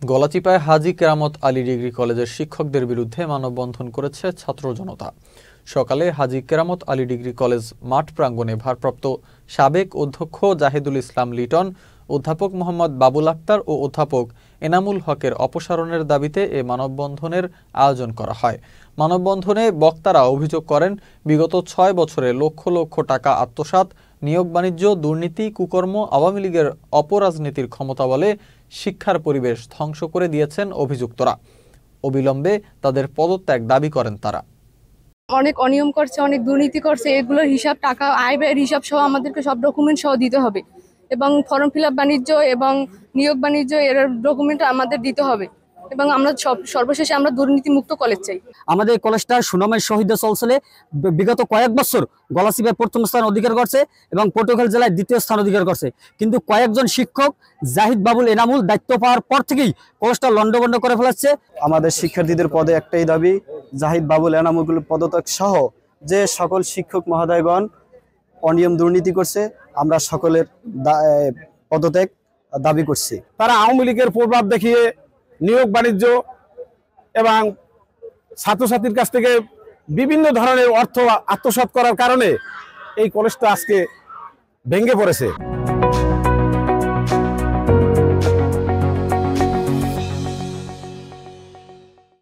গলাচিপায় হাজী কেরামত Ali degree কলেজের শিক্ষকদের বিরুদ্ধে মানববন্ধন করেছে ছাত্র জনতা। সকালে হাজী কেরামত আলী ডিগ্রি কলেজ মাঠ প্রাঙ্গণে ভারপ্রাপ্ত সাবেক অধ্যক্ষ জাহিদুল ইসলাম লিটন, অধ্যাপক মোহাম্মদ বাবুল আক্তার ও অধ্যাপক এনামুল হকের অপসারণের দাবিতে এ মানববন্ধনের আয়োজন করা হয়। মানববন্ধনে বক্তারা অভিযোগ করেন, বিগত ৬ বছরে লক্ষ লক্ষ টাকা আত্মসাৎ, নিয়োগ বাণিজ্য, দুর্নীতি, কুকর্ম, আওয়ামী লীগের অপরাজনীতির ক্ষমতা বলে শিক্ষার পরিবেশ ধ্বংস করে দিয়েছেন অভিযুক্তরা। অবিলম্বে তাদের পদত্যাগ দাবি করেন তারা। অনেক অনিয়ম করছে, অনেক দুর্নীতি করছে, এগুলোর হিসাব, টাকা আয় ব্যয়ের হিসাব সহ আমাদেরকে সব ডকুমেন্ট সহ দিতে হবে এবং ফর্ম ফিল আপ বাণিজ্য এবং নিয়োগ বাণিজ্য এর ডকুমেন্ট আমাদের দিতে হবে এবং আমরা সর্বশেষে আমরা দুর্নীতি মুক্ত কলেজ চাই। আমাদের কলেজটা সুনামের সহিত চলছে। বিগত কয়েক বছর গলাচিপায় প্রথম স্থান অধিকার করছে এবং পটুয়াখালী জেলায় দ্বিতীয় স্থান অধিকার করছে, কিন্তু কয়েকজন শিক্ষক জাহিদ, বাবুল, এনামুল দায়িত্ব পাওয়ার পর থেকেই কলেজটা লন্ডভন্ড করে ফেলাচ্ছে। আমাদের শিক্ষার্থীদের পদে একটাই দাবি, জাহিদ, বাবুল, এনামুলগুলো পদত্যাগ সহ যে সকল শিক্ষক মহোদয়গণ অনিয়ম দুর্নীতি করছে, আমরা সকলের পদত্যাগ দাবি করছি। তারা আওয়ামী লীগের প্রভাব দেখিয়ে নিয়োগ বাণিজ্য এবং ছাত্রছাত্রীর কাছ থেকে বিভিন্ন ধরনের অর্থ আত্মসাৎ করার কারণে এই কলেজটা আজকে ভেঙে পড়েছে।